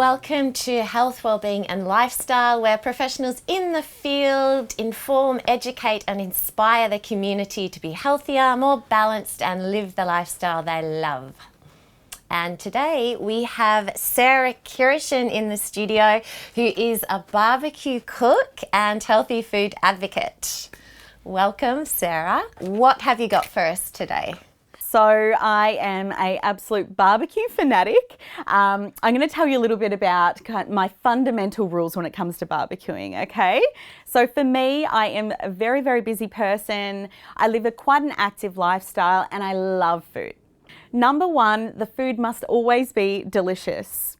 Welcome to Health, Wellbeing and Lifestyle, where professionals in the field inform, educate and inspire the community to be healthier, more balanced and live the lifestyle they love. And today we have Sarah Kiryshin in the studio, who is a barbecue cook and healthy food advocate. Welcome, Sarah. What have you got for us today? So I am an absolute barbecue fanatic. I'm going to tell you a little bit about my fundamental rules when it comes to barbecuing, okay? So for me, I am a very, very busy person. I live quite an active lifestyle and I love food. Number one, the food must always be delicious.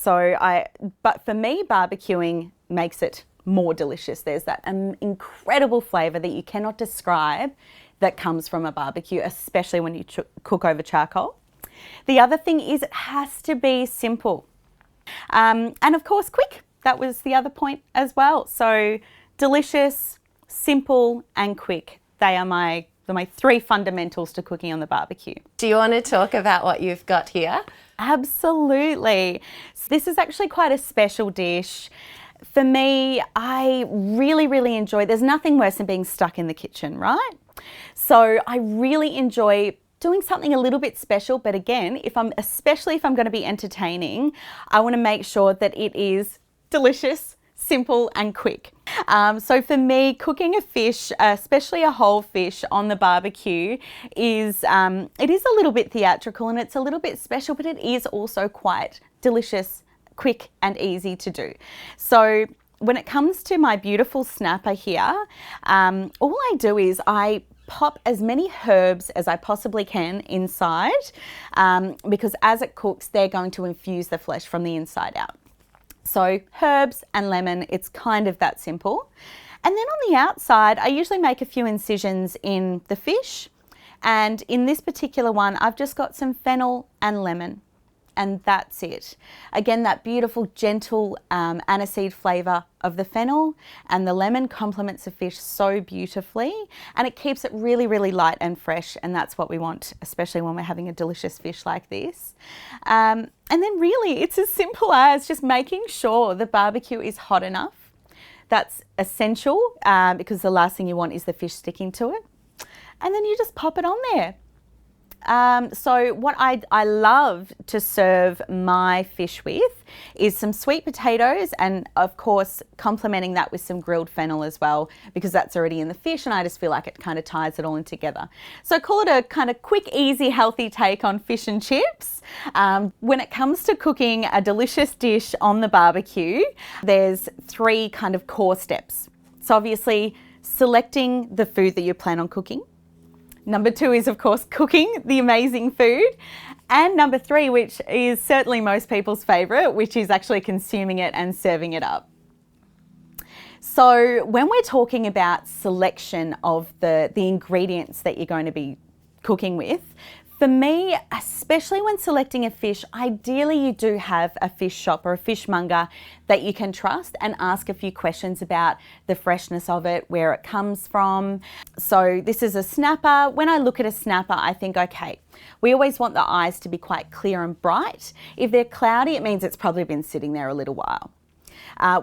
But for me, barbecuing makes it more delicious. There's that incredible flavour that you cannot describe that comes from a barbecue, especially when you cook over charcoal. The other thing is it has to be simple. And of course, quick. That was the other point as well. So delicious, simple and quick. They are my three fundamentals to cooking on the barbecue. Do you want to talk about what you've got here? Absolutely. So this is actually quite a special dish. For me, I really, really enjoy, there's nothing worse than being stuck in the kitchen, right? So I really enjoy doing something a little bit special, but again, especially if I'm going to be entertaining, I want to make sure that it is delicious, simple and quick. So for me, cooking a fish, especially a whole fish on the barbecue it is a little bit theatrical and it's a little bit special, but it is also quite delicious, quick and easy to do. So when it comes to my beautiful snapper here, all I do is I pop as many herbs as I possibly can inside because as it cooks, they're going to infuse the flesh from the inside out. So herbs and lemon, it's kind of that simple. And then on the outside, I usually make a few incisions in the fish. And in this particular one, I've just got some fennel and lemon. And that's it. Again, that beautiful, gentle aniseed flavour of the fennel and the lemon complements the fish so beautifully and it keeps it really, really light and fresh, and that's what we want, especially when we're having a delicious fish like this. And then really, it's as simple as just making sure the barbecue is hot enough. That's essential because the last thing you want is the fish sticking to it. And then you just pop it on there. So what I love to serve my fish with is some sweet potatoes and of course complementing that with some grilled fennel as well, because that's already in the fish and I just feel like it kind of ties it all in together. So call it a kind of quick, easy, healthy take on fish and chips. When it comes to cooking a delicious dish on the barbecue, there's three kind of core steps. So obviously selecting the food that you plan on cooking. Number two is, of course, cooking the amazing food. And number three, which is certainly most people's favourite, which is actually consuming it and serving it up. So when we're talking about selection of the ingredients that you're going to be cooking with, for me, especially when selecting a fish, ideally you do have a fish shop or a fishmonger that you can trust and ask a few questions about the freshness of it, where it comes from. So this is a snapper. When I look at a snapper, I think, okay, we always want the eyes to be quite clear and bright. If they're cloudy, it means it's probably been sitting there a little while.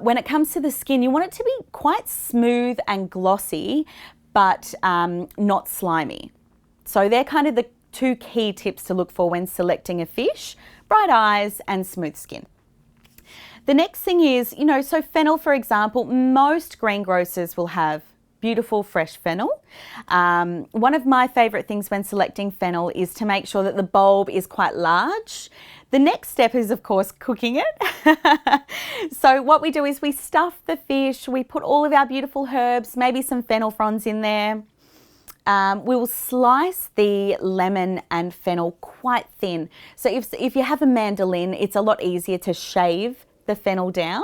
When it comes to the skin, you want it to be quite smooth and glossy, but not slimy. So they're kind of the two key tips to look for when selecting a fish: bright eyes and smooth skin. The next thing is, so fennel, for example, most greengrocers will have beautiful fresh fennel. One of my favourite things when selecting fennel is to make sure that the bulb is quite large. The next step is, of course, cooking it. So what we do is we stuff the fish, we put all of our beautiful herbs, maybe some fennel fronds in there. We will slice the lemon and fennel quite thin. So if you have a mandolin, it's a lot easier to shave the fennel down.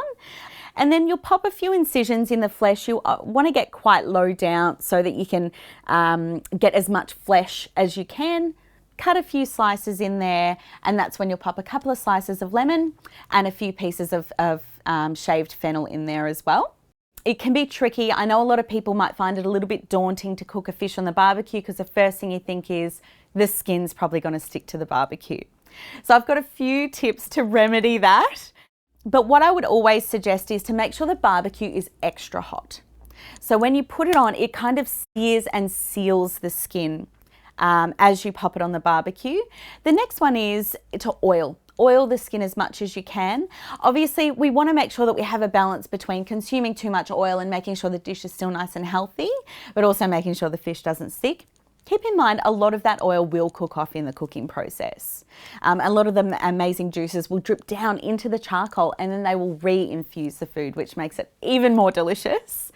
And then you'll pop a few incisions in the flesh. You want to get quite low down so that you can get as much flesh as you can. Cut a few slices in there, and that's when you'll pop a couple of slices of lemon and a few pieces of shaved fennel in there as well. It can be tricky. I know a lot of people might find it a little bit daunting to cook a fish on the barbecue because the first thing you think is the skin's probably going to stick to the barbecue. So I've got a few tips to remedy that. But what I would always suggest is to make sure the barbecue is extra hot. So when you put it on, it kind of sears and seals the skin as you pop it on the barbecue. The next one is to oil. Oil the skin as much as you can. Obviously, we want to make sure that we have a balance between consuming too much oil and making sure the dish is still nice and healthy, but also making sure the fish doesn't stick. Keep in mind, a lot of that oil will cook off in the cooking process. A lot of the amazing juices will drip down into the charcoal and then they will re-infuse the food, which makes it even more delicious.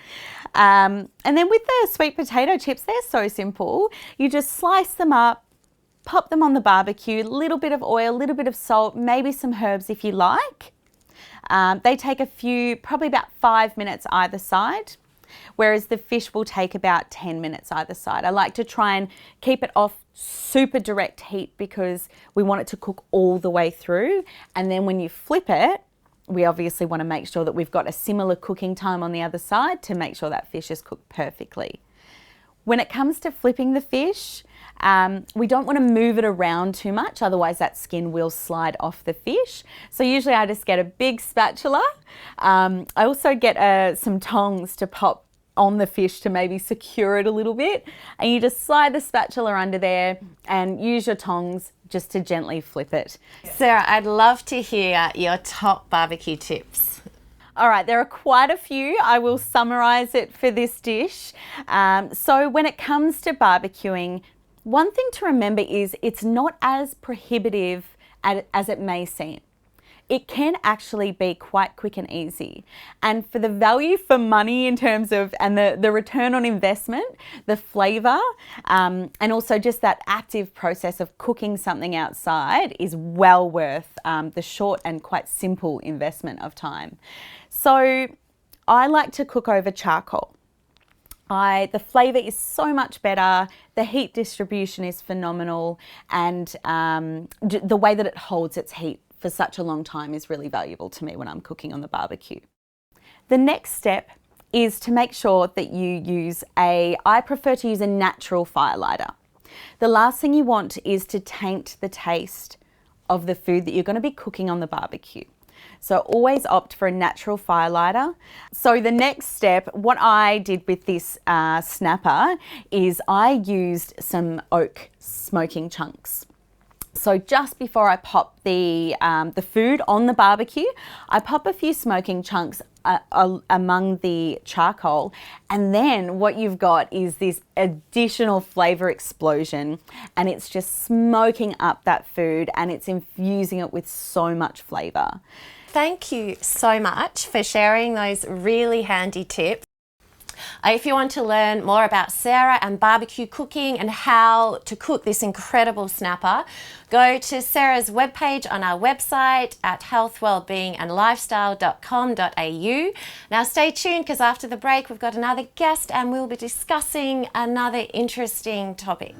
And then with the sweet potato chips, they're so simple. You just slice them up, pop them on the barbecue, little bit of oil, little bit of salt, maybe some herbs if you like. They take probably about 5 minutes either side, whereas the fish will take about 10 minutes either side. I like to try and keep it off super direct heat because we want it to cook all the way through. And then when you flip it, we obviously want to make sure that we've got a similar cooking time on the other side to make sure that fish is cooked perfectly. When it comes to flipping the fish, we don't want to move it around too much, otherwise that skin will slide off the fish. So usually I just get a big spatula. I also get some tongs to pop on the fish to maybe secure it a little bit. And you just slide the spatula under there and use your tongs just to gently flip it. Sarah, I'd love to hear your top barbecue tips. All right, there are quite a few. I will summarise it for this dish. So when it comes to barbecuing, one thing to remember is it's not as prohibitive as it may seem. It can actually be quite quick and easy. And for the value for money in terms of, and the return on investment, the flavour, and also just that active process of cooking something outside is well worth the short and quite simple investment of time. So I like to cook over charcoal. The flavour is so much better, the heat distribution is phenomenal, and the way that it holds its heat for such a long time is really valuable to me when I'm cooking on the barbecue. The next step is to make sure that you use I prefer to use a natural fire lighter. The last thing you want is to taint the taste of the food that you're going to be cooking on the barbecue. So always opt for a natural fire lighter. So the next step, what I did with this snapper is I used some oak smoking chunks. So just before I pop the food on the barbecue, I pop a few smoking chunks among the charcoal, and then what you've got is this additional flavour explosion, and it's just smoking up that food and it's infusing it with so much flavour. Thank you so much for sharing those really handy tips. If you want to learn more about Sarah and barbecue cooking and how to cook this incredible snapper, go to Sarah's webpage on our website at healthwellbeingandlifestyle.com.au. Now stay tuned because after the break we've got another guest and we'll be discussing another interesting topic.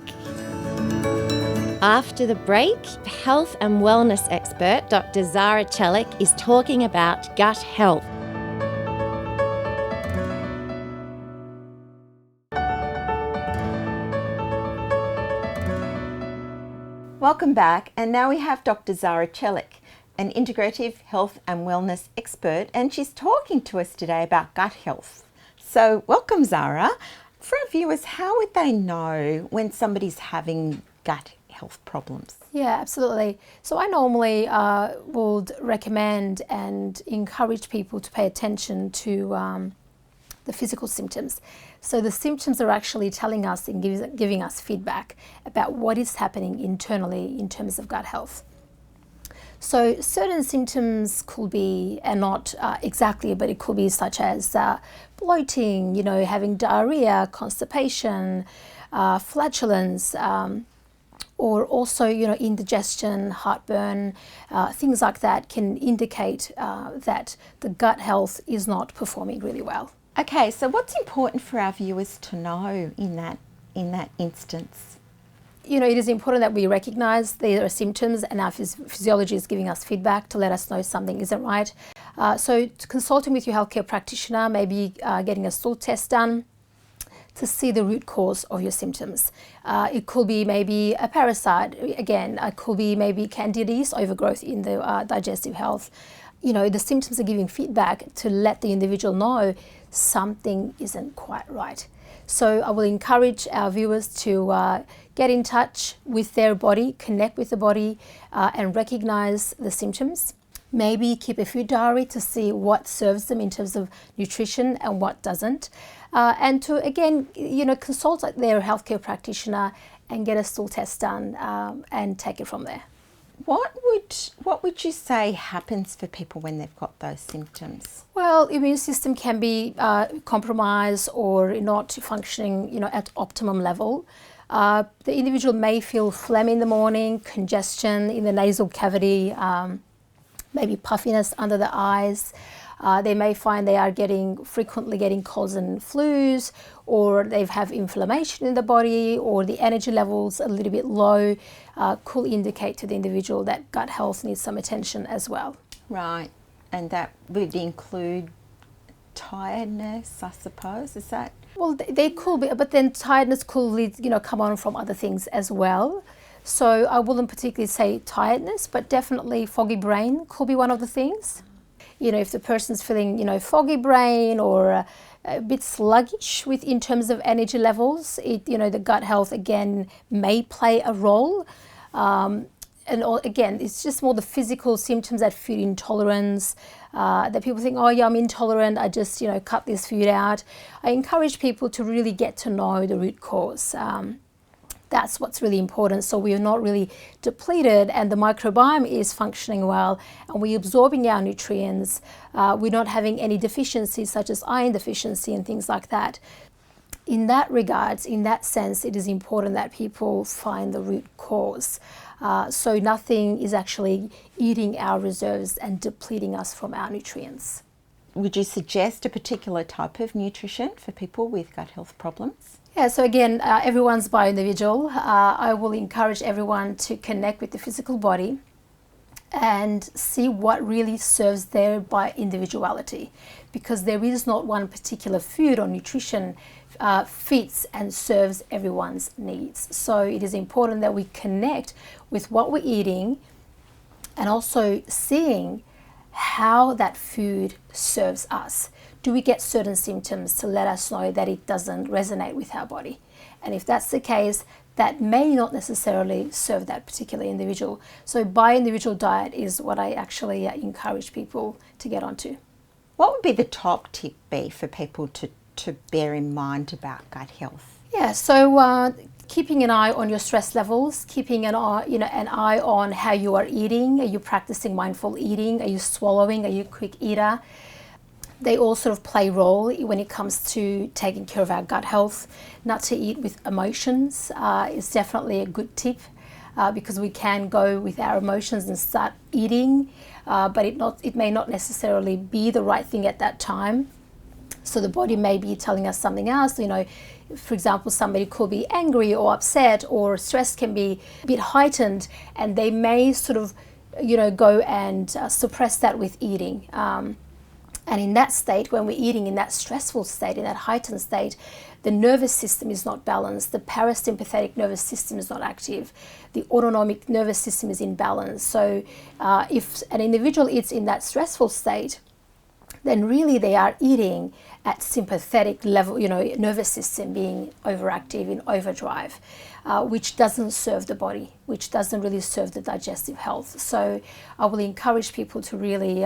After the break, health and wellness expert Dr Zara Celik is talking about gut health. Welcome back, and now we have Dr Zara Celik, an integrative health and wellness expert, and she's talking to us today about gut health. So welcome, Zara. For our viewers, how would they know when somebody's having gut health problems? Yeah, absolutely. So I normally would recommend and encourage people to pay attention to the physical symptoms. So the symptoms are actually telling us and giving us feedback about what is happening internally in terms of gut health. So certain symptoms could be, and not exactly, but it could be such as bloating, having diarrhea, constipation, flatulence, or also, indigestion, heartburn, things like that can indicate that the gut health is not performing really well. Okay, so what's important for our viewers to know in that instance? It is important that we recognise there are symptoms and our physiology is giving us feedback to let us know something isn't right. So consulting with your healthcare practitioner, maybe getting a stool test done to see the root cause of your symptoms. It could be maybe a parasite, again, it could be maybe candida yeast overgrowth in the digestive health. the symptoms are giving feedback to let the individual know something isn't quite right. So I will encourage our viewers to get in touch with their body, connect with the body, and recognize the symptoms. Maybe keep a food diary to see what serves them in terms of nutrition and what doesn't. And to, again, consult their healthcare practitioner and get a stool test done and take it from there. What would you say happens for people when they've got those symptoms? Well, immune system can be compromised or not functioning, at optimum level. The individual may feel phlegm in the morning, congestion in the nasal cavity, maybe puffiness under the eyes. They may find they are frequently getting colds and flus, or they have inflammation in the body, or the energy levels a little bit low, could indicate to the individual that gut health needs some attention as well. Right, and that would include tiredness, I suppose, is that? Well, they could be, but then tiredness could come on from other things as well. So I wouldn't particularly say tiredness, but definitely foggy brain could be one of the things. If the person's feeling, foggy brain or a bit sluggish in terms of energy levels, the gut health again may play a role. Again, it's just more the physical symptoms, that food intolerance, that people think, oh yeah, I'm intolerant, I just, cut this food out. I encourage people to really get to know the root cause. That's what's really important. So we are not really depleted and the microbiome is functioning well and we're absorbing our nutrients. We're not having any deficiencies such as iron deficiency and things like that. In that regards, in that sense, it is important that people find the root cause. So nothing is actually eating our reserves and depleting us from our nutrients. Would you suggest a particular type of nutrition for people with gut health problems? Yeah, so again, everyone's bio-individual. I will encourage everyone to connect with the physical body and see what really serves their individuality, because there is not one particular food or nutrition fits and serves everyone's needs. So it is important that we connect with what we're eating and also seeing how that food serves us. Do we get certain symptoms to let us know that it doesn't resonate with our body? And if that's the case, that may not necessarily serve that particular individual. So bio-individual diet is what I actually encourage people to get onto. What would be the top tip for people to bear in mind about gut health? Yeah, so keeping an eye on your stress levels, keeping an eye on how you are eating. Are you practicing mindful eating? Are you swallowing? Are you a quick eater? They all sort of play a role when it comes to taking care of our gut health. Not to eat with emotions is definitely a good tip because we can go with our emotions and start eating, but it may not necessarily be the right thing at that time. So the body may be telling us something else. For example, somebody could be angry or upset, or stress can be a bit heightened, and they may sort of, go and suppress that with eating. And in that state, when we're eating in that stressful state, in that heightened state, the nervous system is not balanced. The parasympathetic nervous system is not active. The autonomic nervous system is in balance. So if an individual eats in that stressful state, then really they are eating at sympathetic level, nervous system being overactive, in overdrive, which doesn't serve the body, which doesn't really serve the digestive health. So I will encourage people to really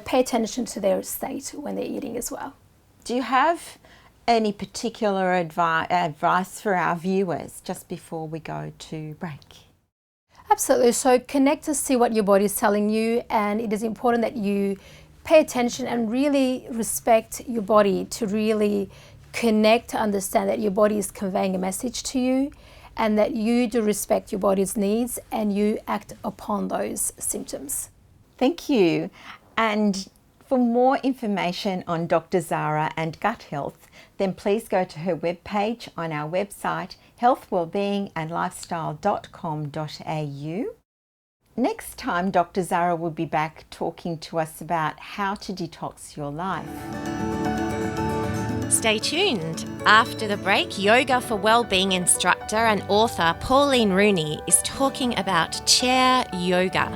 pay attention to their state when they're eating as well. Do you have any particular advice for our viewers just before we go to break? Absolutely. So connect to see what your body is telling you, and it is important that you pay attention and really respect your body, to really connect, to understand that your body is conveying a message to you, and that you do respect your body's needs and you act upon those symptoms. Thank you. And for more information on Dr. Zara and gut health, then please go to her webpage on our website, healthwellbeingandlifestyle.com.au. Next time, Dr. Zara will be back talking to us about how to detox your life. Stay tuned. After the break, yoga for wellbeing instructor and author Pauline Rooney is talking about chair yoga.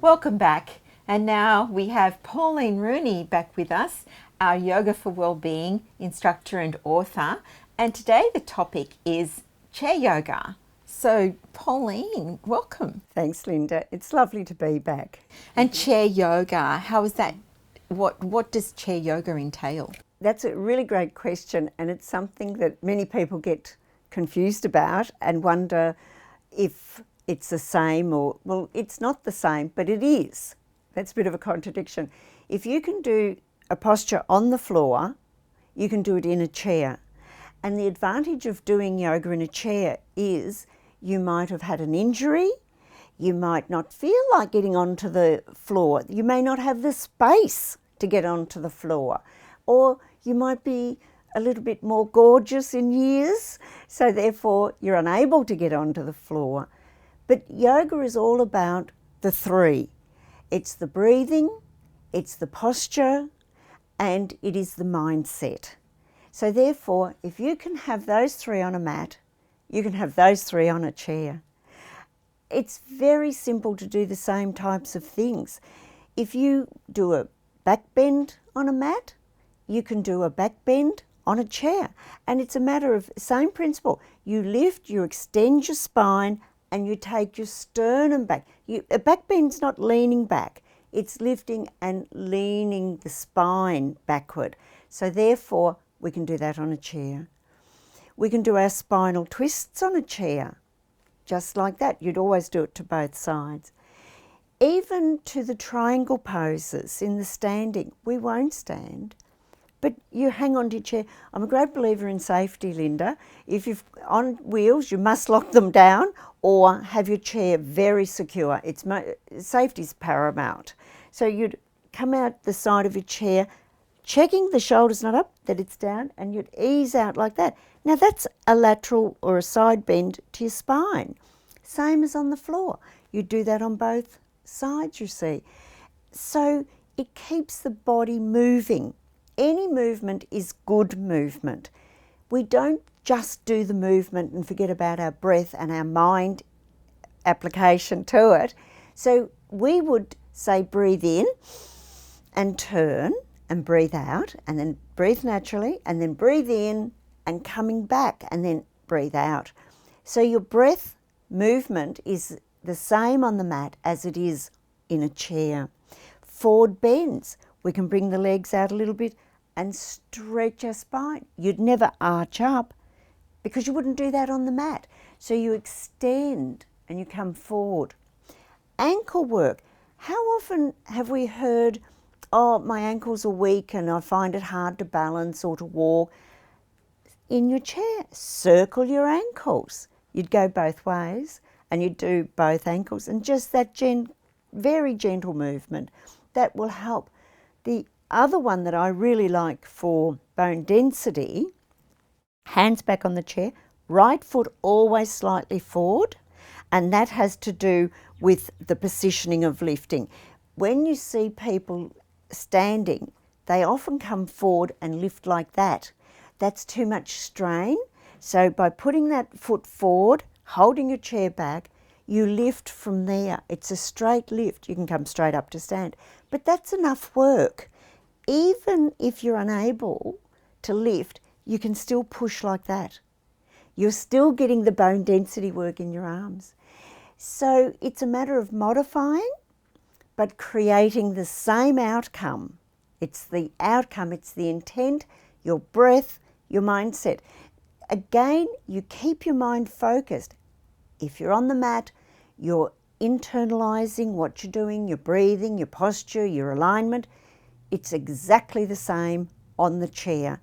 Welcome back. And now we have Pauline Rooney back with us, our Yoga for Wellbeing instructor and author. And today the topic is chair yoga. So Pauline, welcome. Thanks, Linda. It's lovely to be back. And chair yoga, how is that? What does chair yoga entail? That's a really great question, and it's something that many people get confused about and wonder if it's the same or, well, it's not the same, but it is. That's a bit of a contradiction. If you can do a posture on the floor, you can do it in a chair. And the advantage of doing yoga in a chair is you might have had an injury, you might not feel like getting onto the floor, you may not have the space to get onto the floor, or you might be a little bit more gorgeous in years, so therefore you're unable to get onto the floor. But yoga is all about the three. It's the breathing, it's the posture, and it is the mindset. So therefore, if you can have those three on a mat, you can have those three on a chair. It's very simple to do the same types of things. If you do a back bend on a mat, you can do a back bend on a chair. And it's a matter of same principle. You lift, you extend your spine, and you take your sternum back. A back bend's not leaning back. It's lifting and leaning the spine backward. So therefore, we can do that on a chair. We can do our spinal twists on a chair, just like that. You'd always do it to both sides. Even to the triangle poses in the standing, we won't stand, but you hang on to your chair. I'm a great believer in safety, Linda. If you're on wheels, you must lock them down or have your chair very secure. Safety's paramount. So you'd come out the side of your chair, checking the shoulders not up, that it's down, and you'd ease out like that. Now that's a lateral or a side bend to your spine. Same as on the floor. You do that on both sides, you see. So it keeps the body moving. Any movement is good movement. We don't just do the movement and forget about our breath and our mind application to it. So we would say breathe in and turn and breathe out, and then breathe naturally, and then breathe in and coming back, and then breathe out. So your breath movement is the same on the mat as it is in a chair. Forward bends, we can bring the legs out a little bit and stretch our spine. You'd never arch up because you wouldn't do that on the mat. So you extend and you come forward. Ankle work. How often have we heard, oh, my ankles are weak and I find it hard to balance or to walk? In your chair, circle your ankles. You'd go both ways and you'd do both ankles, and just that very gentle movement, that will help. The other one that I really like for bone density, hands back on the chair, right foot always slightly forward, and that has to do with the positioning of lifting. When you see people standing, they often come forward and lift like that. That's too much strain. So by putting that foot forward, holding your chair back, you lift from there. It's a straight lift. You can come straight up to stand. But that's enough work. Even if you're unable to lift, you can still push like that. You're still getting the bone density work in your arms. So it's a matter of modifying, but creating the same outcome. It's the outcome, it's the intent, your breath, your mindset. Again, you keep your mind focused. If you're on the mat, you're internalizing what you're doing, your breathing, your posture, your alignment. It's exactly the same on the chair.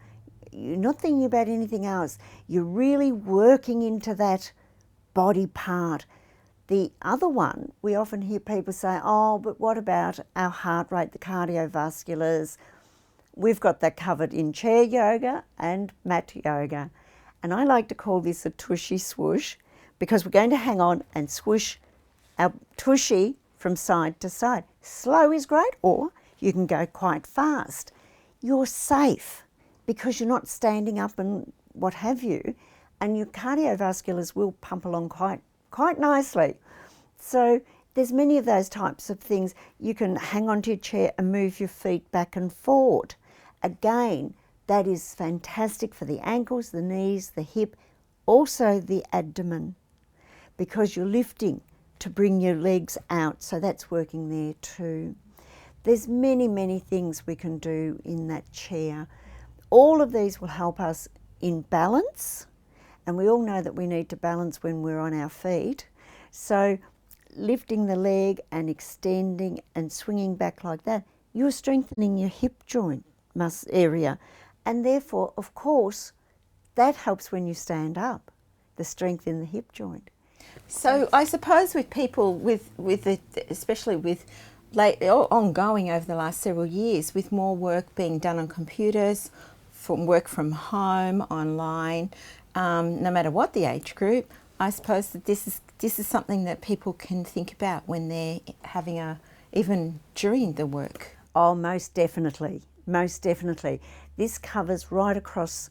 You're not thinking about anything else. You're really working into that body part. The other one, we often hear people say, oh, but what about our heart rate, the cardiovasculars? We've got that covered in chair yoga and mat yoga. And I like to call this a tushy swoosh, because we're going to hang on and swoosh our tushy from side to side. Slow is great, or you can go quite fast. You're safe because you're not standing up and what have you, and your cardiovasculars will pump along quite nicely. So there's many of those types of things. You can hang onto your chair and move your feet back and forward. Again, that is fantastic for the ankles, the knees, the hip, also the abdomen, because you're lifting to bring your legs out, so that's working there too. There's many, many things we can do in that chair. All of these will help us in balance, and we all know that we need to balance when we're on our feet. So lifting the leg and extending and swinging back like that, you're strengthening your hip joint area, and therefore, of course, that helps when you stand up, the strength in the hip joint. So I suppose with people especially with ongoing over the last several years, with more work being done on computers, from work from home, online, no matter what the age group, I suppose that this is something that people can think about when they're having even during the work. Oh, most definitely, most definitely. This covers right across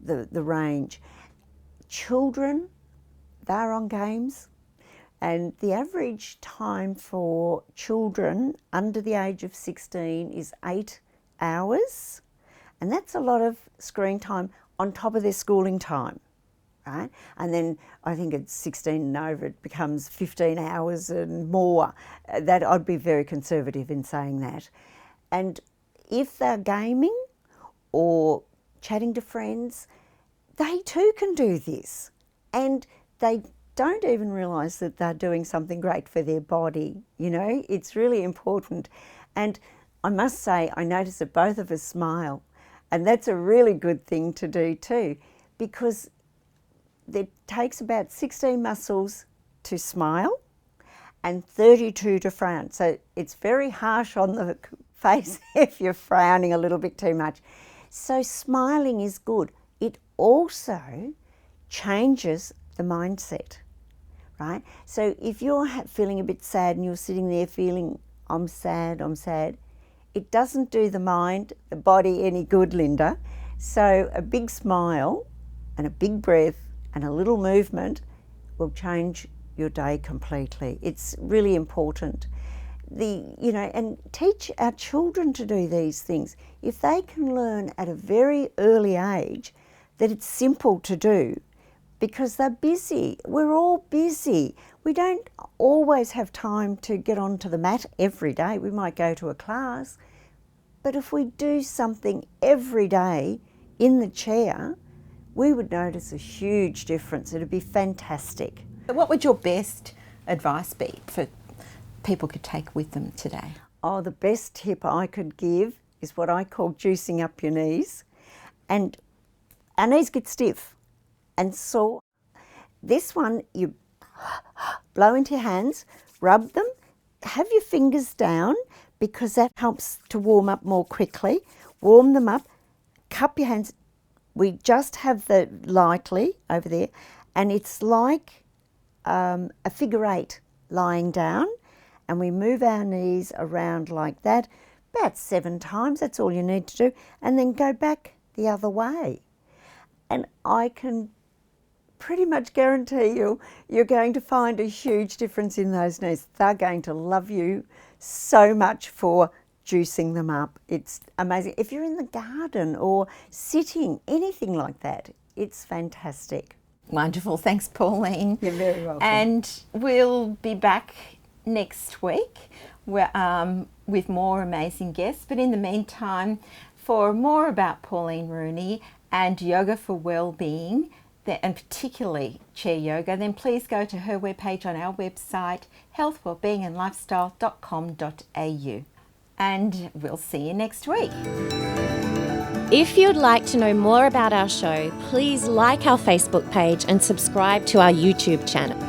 the range. Children, they're on games, and the average time for children under the age of 16 is 8 hours, and that's a lot of screen time on top of their schooling time, right? And then I think at 16 and over it becomes 15 hours and more. That I'd be very conservative in saying that. And if they're gaming or chatting to friends, they too can do this, and they don't even realise that they're doing something great for their body. You know, it's really important. And I must say, I notice that both of us smile, and that's a really good thing to do too, because it takes about 16 muscles to smile and 32 to frown. So it's very harsh on the face if you're frowning a little bit too much. So smiling is good. It also changes the mindset, right? So if you're feeling a bit sad and you're sitting there feeling, I'm sad, it doesn't do the mind, the body any good, Linda. So a big smile and a big breath and a little movement will change your day completely. It's really important. And teach our children to do these things. If they can learn at a very early age that it's simple to do, because they're busy. We're all busy. We don't always have time to get onto the mat every day. We might go to a class, but if we do something every day in the chair, we would notice a huge difference. It'd be fantastic. What would your best advice be for people could take with them today? Oh, the best tip I could give is what I call juicing up your knees. And our knees get stiff and sore. This one, you blow into your hands, rub them, have your fingers down, because that helps to warm up more quickly. Warm them up, cup your hands. We just have the lightly over there, and it's like a figure eight lying down, and we move our knees around like that about 7 times. That's all you need to do, and then go back the other way. And I can pretty much guarantee you're going to find a huge difference in those knees. They're going to love you so much for juicing them up. It's amazing. If you're in the garden or sitting, anything like that, it's fantastic. Wonderful. Thanks, Pauline. You're very welcome. And we'll be back next week with more amazing guests. But in the meantime, for more about Pauline Rooney and yoga for well-being, and particularly chair yoga, then please go to her webpage on our website, healthwellbeingandlifestyle.com.au. And we'll see you next week. If you'd like to know more about our show, please like our Facebook page and subscribe to our YouTube channel.